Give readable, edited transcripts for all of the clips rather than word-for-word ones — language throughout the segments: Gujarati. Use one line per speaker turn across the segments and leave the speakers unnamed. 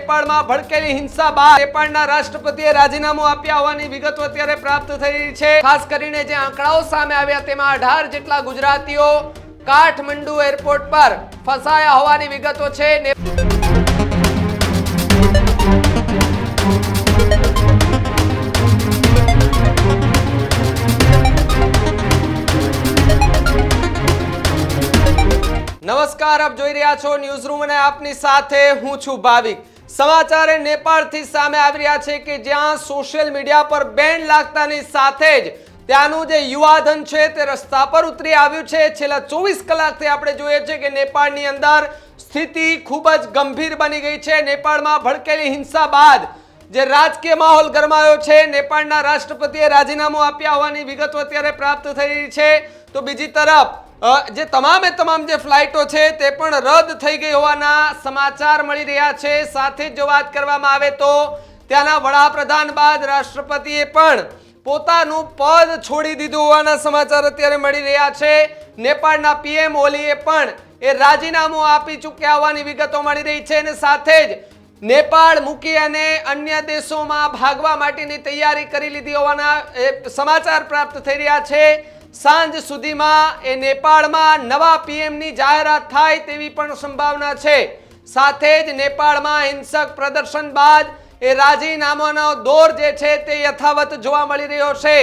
નેપાળમાં ભડકેલી હિંસા બાદ નેપાળના રાષ્ટ્રપતિએ રાજીનામું આપ્યા હોવાની વિગતો અત્યારે પ્રાપ્ત થઈ રહી છે। ખાસ કરીને જે આંકડાઓ સામે આવ્યા તેમાં 18 જેટલા ગુજરાતીઓ કાઠમંડુ એરપોર્ટ પર ફસાયા હોવાની વિગતો છે। નમસ્કાર, આપ જોઈ રહ્યા છો ન્યૂઝ રૂમ અને આપની સાથે હું છું ભાવિક। સમાચાર નેપાળથી સામે આવી રહ્યા છે કે જ્યાં સોશિયલ મીડિયા પર બેન લાગતાની સાથે જ ત્યાંનું જે યુવાધન છે તે રસ્તા પર ઉતરી આવ્યું છે। છેલ્લા 24 કલાકથી આપણે જોઈએ છે કે નેપાળની અંદર સ્થિતિ ખૂબ જ ગંભીર બની ગઈ છે। નેપાળમાં ભડકેલી હિંસા બાદ જે રાજકીય માહોલ ગરમાયો છે। નેપાળના રાષ્ટ્રપતિએ રાજીનામું આપ્યા હોવાની વિગતો અત્યારે પ્રાપ્ત થઈ રહી છે। તો બીજી તરફ જે તમામ જે ફ્લાઇટો છે તે પણ રદ થઈ ગઈ હોવાના સમાચાર મળી રહ્યા છે। સાથે જ જો વાત કરવામાં આવે તો ત્યાંના વડાપ્રધાન બાદ રાષ્ટ્રપતિએ પણ પોતાનું પદ છોડી દીધું હોવાના સમાચાર અત્યારે મળી રહ્યા છે। નેપાળના પીએમ ઓલીએ પણ એ રાજીનામું આપી ચૂક્યા હોવાની વિગતો મળી રહી છે અને સાથે જ નેપાળ મૂકી અને અન્ય દેશોમાં ભાગવા માટેની તૈયારી કરી લીધી હોવાના સમાચાર પ્રાપ્ત થઈ રહ્યા છે। સાંજ સુધીમાં એ નેપાળમાં નવા પીએમની જાહેરાત થાય તેવી પણ સંભાવના છે। સાથે જ નેપાળમાં હિંસક પ્રદર્શન બાદ એ રાજીનામાનો દોર જે છે તે યથાવત જોવા મળી રહ્યો છે।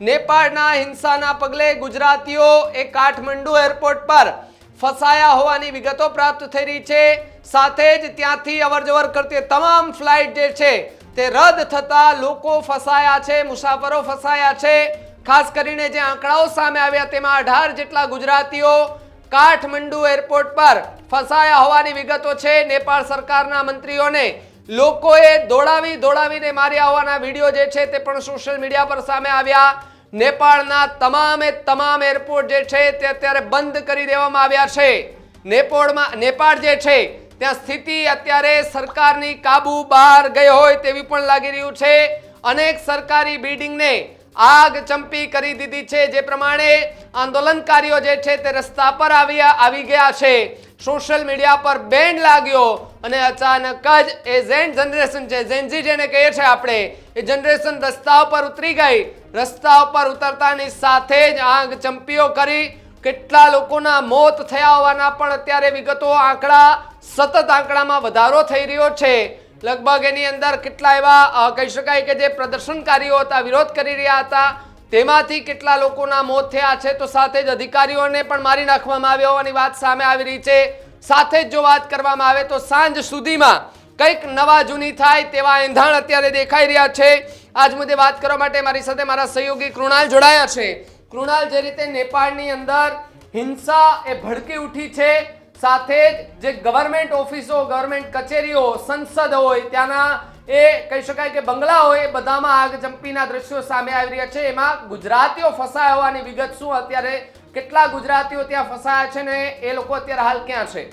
નેપાળના હિંસાના પગલે ગુજરાતીઓ એ કાઠમંડુ એરપોર્ટ પર ફસાયા હોવાની વિગતો પ્રાપ્ત થઈ રહી છે। સાથે જ ત્યાંથી અવરજવર કરતી તમામ ફ્લાઇટ જે છે તે રદ થતા લોકો ફસાયા છે, મુસાફરો ફસાયા છે। ખાસ કરીને જે આંકડાઓ સામે આવ્યા તેમાં 18 જેટલા ગુજરાતીઓ કાઠમંડુ એરપોર્ટ પર ફસાયા હોવાની વિગતો છે। નેપાળ સરકારના મંત્રીઓને લોકોએ દોડાવીને માર્યા હોવાના વિડીયો જે છે તે પણ સોશિયલ મીડિયા પર સામે આવ્યા। નેપાળના તમામ એરપોર્ટ જે છે તે અત્યારે બંધ કરી દેવામાં આવ્યા છે। નેપાળ જે છે ત્યાં સ્થિતિ અત્યારે સરકારની કાબુ બહાર ગઈ હોય તેવી પણ લાગી રહ્યું છે। અનેક સરકારી બિલ્ડિંગને આગ ચંપી કરી દીધી છે। જે પ્રમાણે આંદોલનકારીઓ જે છે તે રસ્તા પર આવી ગયા છે। સોશિયલ મીડિયા પર બેન લાગ્યો અને અચાનક જ એ ઝેન જનરેશન છે, ઝેનઝી જેને કહીએ છીએ આપણે, એ જનરેશન રસ્તા ઉપર ઉતરી ગઈ। રસ્તા ઉપર ઉતરતાની સાથે જ આગ ચંપીઓ કરી કેટલા લોકોના મોત થયા હોવાના પણ અત્યારે વિગતો સતત આંકડામાં વધારો થઈ રહ્યો છે। લગભગ એની અંદર કેટલા એવા કહી શકાય કે જે પ્રદર્શનકારીઓ હતા, વિરોધ કરી રહ્યા હતા, તેમાંથી કેટલા લોકોના મોત થયા છે। તો સાથે જ અધિકારીઓને પણ મારી નાખવામાં આવ્યા હોવાની વાત સામે આવી રહી છે। સાથે જ જો વાત કરવામાં આવે તો સાંજ સુધીમાં કંઈક નવા જૂની થાય તેવા એંધાણ અત્યારે દેખાઈ રહ્યા છે। આજ મુદ્દે વાત કરવા માટે મારી સાથે મારા સહયોગી કૃણાલ જોડાયા છે। કૃણાલ, જે રીતે નેપાળની અંદર હિંસા એ ભડકી ઉઠી છે, સાથે જ જે ગવર્મેન્ટ ઓફિસો, ગવર્મેન્ટ કચેરીઓ, સંસદ હોય, ત્યાંના એ કહી શકાય કે બંગલા હોય, એ બધામાં આગ ચંપીના દ્રશ્યો સામે આવી રહ્યા છે। એમાં ગુજરાતીઓ ફસાયા હોવાની વિગત શું? અત્યારે કેટલા ગુજરાતીઓ ત્યાં ફસાયા છે ને એ લોકો અત્યારે હાલ ક્યાં છે?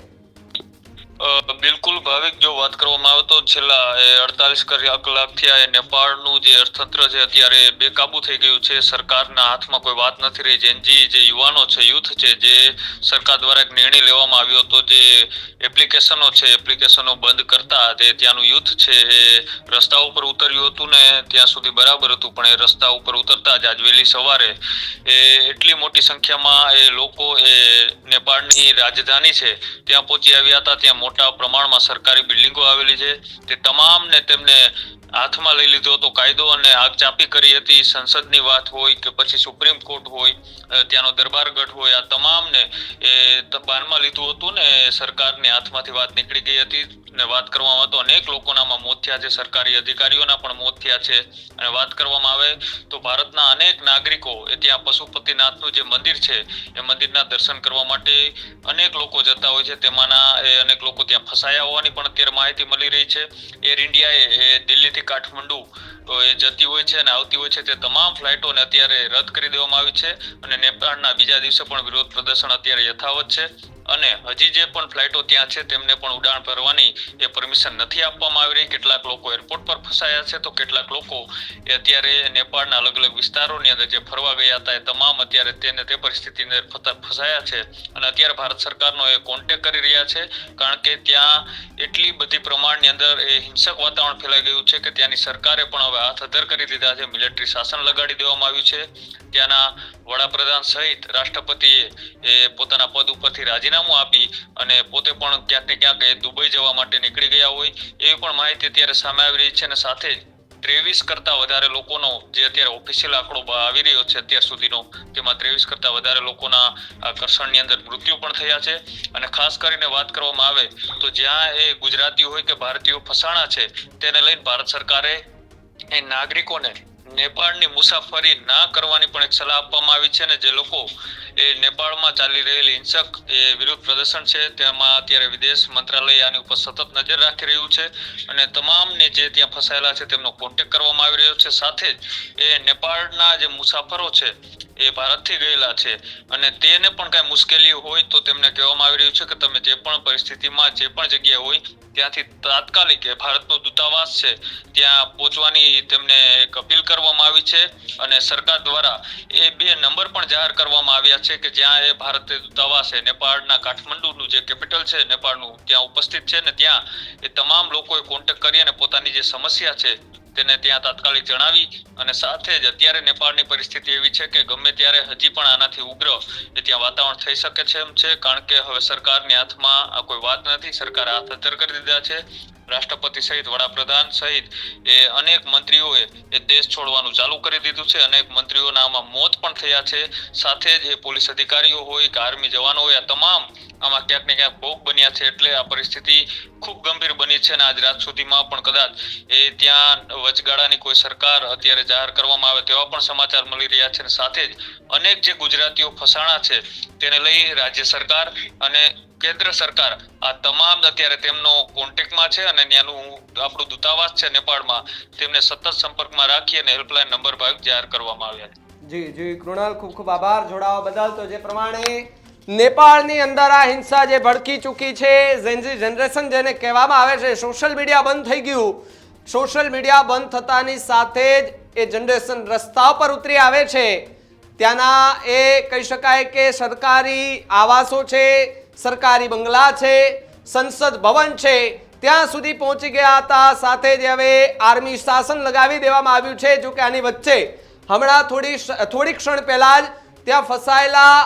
બિલકુલ ભાવિક, જો વાત કરવામાં આવે તો છેલ્લા 48 કલાકથી આ નેપાળનું જે અર્થતંત્ર છે અત્યારે બેકાબુ થઈ ગયું છે। સરકારના હાથમાં કોઈ વાત નથી રહી। જે યુવાનો છે, યુથ છે, જે સરકાર દ્વારા એક નિર્ણય લેવામાં આવ્યો હતો, જે એપ્લિકેશનો બંધ કરતા તે ત્યાંનું યુથ છે એ રસ્તા ઉપર ઉતર્યું હતું ને ત્યાં સુધી બરાબર હતું, પણ એ રસ્તા ઉપર ઉતરતા જ આજ વહેલી સવારે એટલી મોટી સંખ્યામાં એ લોકો નેપાળની રાજધાની છે ત્યાં પહોંચી આવ્યા હતા। ત્યાં મોટા પ્રમાણમાં સરકારી બિલ્ડિંગો આવેલી છે, તે તમામને તેમને હાથમાં લઈ લીધો હતો કાયદો અને આગ ચાપી કરી હતી। સંસદની વાત હોય કે પછી સુપ્રીમ કોર્ટ હોય, ત્યાંનો દરબારગઢ હોય, આ તમામને બાનમાં લીધું હતું ને સરકારની હાથમાંથી વાત નીકળી ગઈ હતી। ને વાત કરવામાં આવે તો અનેક લોકોના મોત થયા છે, સરકારી અધિકારીઓના પણ મોત થયા છે। અને વાત કરવામાં આવે તો ભારતના અનેક નાગરિકો એ ત્યાં પશુપતિનાથનું જે મંદિર છે એ મંદિરના દર્શન કરવા માટે અનેક લોકો જતા હોય છે, તેમાંના અનેક લોકો ત્યાં ફસાયા હોવાની પણ અત્યારે માહિતી મળી રહી છે। એર ઇન્ડિયાએ દિલ્હીથી કાઠમંડુ એ જતી હોય છે અને આવતી હોય છે તે તમામ ફ્લાઇટોને અત્યારે રદ કરી દેવામાં આવી છે અને નેપાળના બીજા દિવસે પણ વિરોધ પ્રદર્શન અત્યારે યથાવત છે। અને હજી જે પણ ફ્લાઇટો ત્યાં છે તેમને પણ ઉડાણ ભરવાની એ પરમિશન નથી આપવામાં આવી રહી. કેટલાક લોકો એરપોર્ટ પર ફસાયા છે તો કેટલાક લોકો એ અત્યારે નેપાળના અલગ અલગ વિસ્તારોની અંદર જે ફરવા ગયા હતા એ તમામ અત્યારે તે પરિસ્થિતિની અંદર ફસાયા છે અને અત્યારે ભારત સરકારનો એ કોન્ટેક્ટ કરી રહ્યા છે, કારણ કે ત્યાં એટલી બધી પ્રમાણની અંદર એ હિંસક વાતાવરણ ફેલાઈ ગયું છે કે ત્યાંની સરકારે પણ હવે હાથ અધ્ધર કરી દીધા છે. મિલિટરી શાસન લગાડી દેવામાં આવ્યું છે. ત્યાંના વડાપ્રધાન સહિત રાષ્ટ્રપતિએ એ પોતાના પદ ઉપરથી રાજીનામું આપી અને પોતે પણ ક્યાંક ને ક્યાંક દુબઈ જવા માટે નીકળી ગયા હોય એવી પણ માહિતી અત્યારે સામે આવી રહી છે. અને સાથે જ 23 કરતા વધારે લોકોનો જે અત્યારે ઓફિશિયલ આંકડો આવી રહ્યો છે અત્યાર સુધીનો, તેમાં 23 કરતા વધારે લોકોના ઘર્ષણની અંદર મૃત્યુ પણ થયા છે. અને ખાસ કરીને વાત કરવામાં આવે તો જ્યાં એ ગુજરાતીઓ હોય કે ભારતીયો ફસાણા છે તેને લઈને ભારત સરકારે એ નાગરિકોને નેપાળની મુસાફરી ના કરવાની પણ એક સલાહ આપવામાં આવી છે. અને જે લોકો એ નેપાળમાં ચાલી રહેલી હિંસક એ વિરુદ્ધ પ્રદર્શન છે તેમાં અત્યારે વિદેશ મંત્રાલય આની ઉપર સતત નજર રાખી રહ્યું છે અને તમામને જે ત્યાં ફસાયેલા છે તેમનો કોન્ટેક્ટ કરવામાં આવી રહ્યો છે. સાથે જ એ નેપાળના જે મુસાફરો છે એ ભારતથી ગયેલા છે અને તેને પણ કાંઈ મુશ્કેલી હોય તો તેમને કહેવામાં આવી રહ્યું છે કે તમે જે પણ પરિસ્થિતિમાં જે પણ જગ્યાએ હોય ત્યાંથી તાત્કાલિક ભારતનો દૂતાવાસ છે ત્યાં પહોંચવાની તેમને એક અપીલ કરવામાં આવી છે. અને સરકાર દ્વારા એ 2 નંબર પણ જાહેર કરવામાં આવ્યા છે કે જ્યાં એ ભારતીય દૂતાવાસ નેપાળના કાઠમંડુનું જે કેપિટલ છે નેપાળનું ત્યાં ઉપસ્થિત છે ને ત્યાં એ તમામ લોકોએ કોન્ટેક્ટ કરી અને પોતાની જે સમસ્યા છે તેને ત્યાં તાત્કાલિક જણાવી. અને સાથે જ અત્યારે નેપાળની પરિસ્થિતિ એવી છે કે ગમે ત્યારે હજી પણ આનાથી ઉગ્ર એ ત્યાં વાતાવરણ થઈ શકે છે એમ છે, કારણ કે હવે સરકારની હાથમાં આ કોઈ વાત નથી. સરકારે હાથ અધ્ધર કરી દીધા છે. રાષ્ટ્રપતિ સહિત વડાપ્રધાન સહિત એ અનેક મંત્રીઓએ એ દેશ છોડવાનું ચાલુ કરી દીધું છે. અનેક મંત્રીઓના આમાં મોત પણ થયા છે. સાથે જ એ પોલીસ અધિકારીઓ હોય કે આર્મી જવાનો હોય આ તમામ આમાં ક્યાંક ને ક્યાંક ભોગ બન્યા છે. એટલે આ પરિસ્થિતિ ખૂબ ગંભીર બની છે અને આજ રાત સુધીમાં પણ કદાચ એ ત્યાં વચગાળાની કોઈ સરકાર અત્યારે જાહેર કરવામાં આવે તેવા પણ સમાચાર મળી રહ્યા છે. સાથે જ અનેક જે ગુજરાતીઓ ફસાણા છે તેને લઈ રાજ્ય સરકાર અને કેન્દ્ર સરકાર આ તમામ અત્યારે તેમનો કોન્ટેક્ટમાં છે અને ત્યાંનું આપણું દૂતાવાસ છે નેપાળમાં તેમને સતત સંપર્કમાં રાખી અને હેલ્પલાઇન નંબર જાહેર કરવામાં આવ્યા છે.
જી જી કૃણાલ, ખૂબ ખૂબ આભાર જોડાવા બદલ. તો જે પ્રમાણે નેપાળની અંદર આ હિંસા જે ભડકી ચૂકી છે, ઝેનઝી જનરેશન જેને કહેવામાં આવે છે, સોશિયલ મીડિયા બંધ થઈ ગયું. સોશિયલ મીડિયા બંધ થતાની સાથે જ એ જનરેશન રસ્તા પર ઉતરી આવે છે. ત્યાંના એ કહી શકાય કે સરકારી આવાસો છે, સરકારી બંગલા છે, સંસદ ભવન છે, ત્યાં સુધી પહોંચી ગયા હતા. સાથે જ હવે આર્મી શાસન લગાવી દેવામાં આવ્યું છે. જો કે આની વચ્ચે હમણાં થોડી ક્ષણ પહેલા જ ત્યાં ફસાયેલા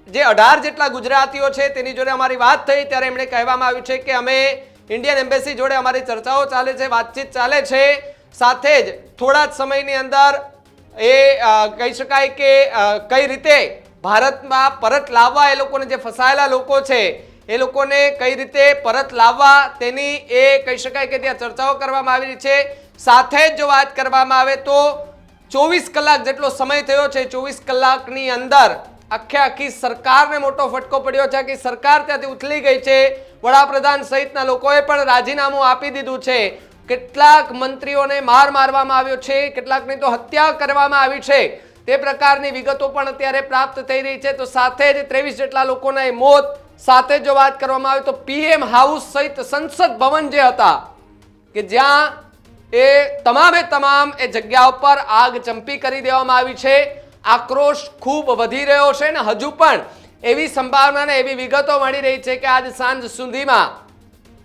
જે 18 જેટલા ગુજરાતીઓ છે તેની જોડે અમારી વાત થઈ ત્યારે એમણે કહેવામાં આવ્યું છે કે અમે ઇન્ડિયન એમ્બેસી જોડે અમારી ચર્ચાઓ ચાલે છે, વાતચીત ચાલે છે. સાથે જ થોડા જ સમયની અંદર એ કહી શકાય કે કઈ રીતે ભારતમાં પરત લાવવા, એ લોકોને જે ફસાયેલા લોકો છે એ લોકોને કઈ રીતે પરત લાવવા તેની એ કહી શકાય કે ત્યાં ચર્ચાઓ કરવામાં આવી છે. સાથે જ જો વાત કરવામાં આવે તો 24 કલાક જેટલો સમય થયો છે. 24 કલાકની અંદર આખી સરકારને મોટો ફટકો પડ્યો છે કે સરકાર ત્યાંથી ઉથલી ગઈ છે. વડાપ્રધાન સહિતના લોકોએ પણ રાજીનામું આપી દીધું છે. કેટલાક મંત્રીઓને મારવામાં આવ્યો છે, કેટલાકની તો હત્યા કરવામાં આવી છે. તે પ્રકારની વિગતો પણ અત્યારે પ્રાપ્ત થઈ રહી છે. તો સાથે જ 23 જેટલા લોકોના મોત. સાથે જો વાત કરવામાં આવે તો પીએમ હાઉસ સહિત સંસદ ભવન જે હતા કે જ્યાં એ તમામ એ જગ્યા ઉપર આગ ચંપી કરી દેવામાં આવી છે. આક્રોશ ખૂબ વધી રહ્યો છે ને હજુ પણ એવી સંભાવના ને એવી વિગતો મળી રહી છે કે આજ સાંજ સુધીમાં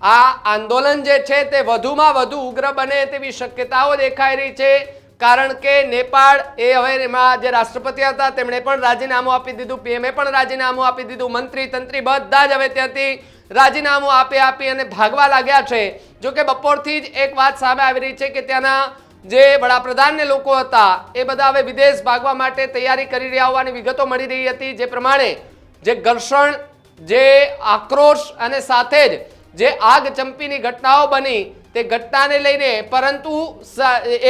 આ આંદોલન જે છે તે વધુમાં વધુ ઉગ્ર બને તેવી શક્યતાઓ દેખાઈ રહી છે. કારણ કે નેપાળ એ હવે એમાં જે રાષ્ટ્રપતિ હતા તેમણે પણ રાજીનામું આપી દીધું, પીએમએ પણ રાજીનામું આપી દીધું, મંત્રી તંત્રી બધા જ હવે ત્યાંથી રાજીનામું આપી અને ભાગવા લાગ્યા છે. જો કે બપોરથી જ એક વાત સામે આવી રહી છે કે ત્યાંના જે વડાપ્રધાનને લોકો હતા એ બધા હવે વિદેશ ભાગવા માટે તૈયારી કરી રહ્યા હોવાની વિગતો મળી રહી હતી. જે પ્રમાણે જે ઘર્ષણ, જે આક્રોશ અને સાથે જ જે આગ ચંપીની ઘટનાઓ બની તે ઘટનાને લઈને, પરંતુ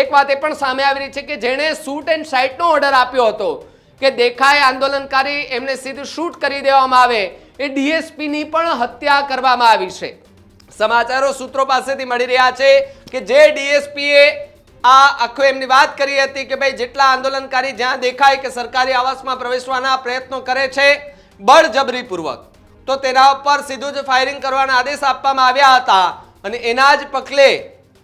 એક વાત એ પણ સામે આવી રહી છે કે જેણે શૂટ એન્ડ સાઇટનો ઓર્ડર આપ્યો હતો કે દેખાય આંદોલનકારી એમને સીધું શૂટ કરી દેવામાં આવે, એ ડીએસપીની પણ હત્યા કરવામાં આવી છે. સમાચારો સૂત્રો પાસેથી મળી રહ્યા છે કે જે ડીએસપીએ આ આખો એમની વાત કરી હતી કે ભાઈ જેટલા આંદોલનકારી જ્યાં દેખાય કે સરકારી આવાસમાં પ્રવેશવાના પ્રયત્નો કરે છે બળજબરીપૂર્વક તો તેના ઉપર સીધું જ ફાયરિંગ કરવાના આદેશ આપવામાં આવ્યા હતા અને એના જ પગલે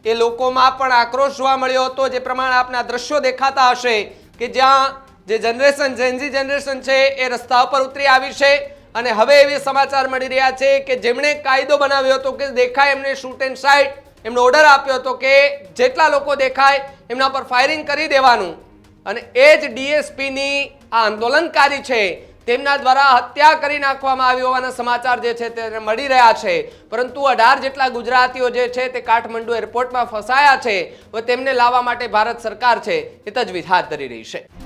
એ લોકોમાં પણ આક્રોશ જોવા મળ્યો હતો. જે પ્રમાણે આપના દ્રશ્યો દેખાતા હશે કે જ્યાં જે જનરેશન જેનઝી જનરેશન છે એ રસ્તા ઉપર ઉતરી આવી છે અને હવે એવી સમાચાર મળી રહ્યા છે કે જેમણે કાયદો બનાવ્યો હતો કે દેખાય એમને શૂટ એન્ડ સાઇટ, એમનો ઓર્ડર આપ્યો હતો કે જેટલા લોકો દેખાય એમના પર ફાયરિંગ કરી દેવાનું અને એ જ ડીએસપીની આ આંદોલનકારી છે તેમના દ્વારા હત્યા કરી નાખવામાં આવી હોવાના સમાચાર જે છે તે મળી રહ્યા છે. પરંતુ 18 જેટલા ગુજરાતીઓ જે છે તે કાઠમંડુ એરપોર્ટમાં ફસાયા છે. હવે તેમને લાવવા માટે ભારત સરકાર છે એ તજવીજ હાથ ધરી રહી છે.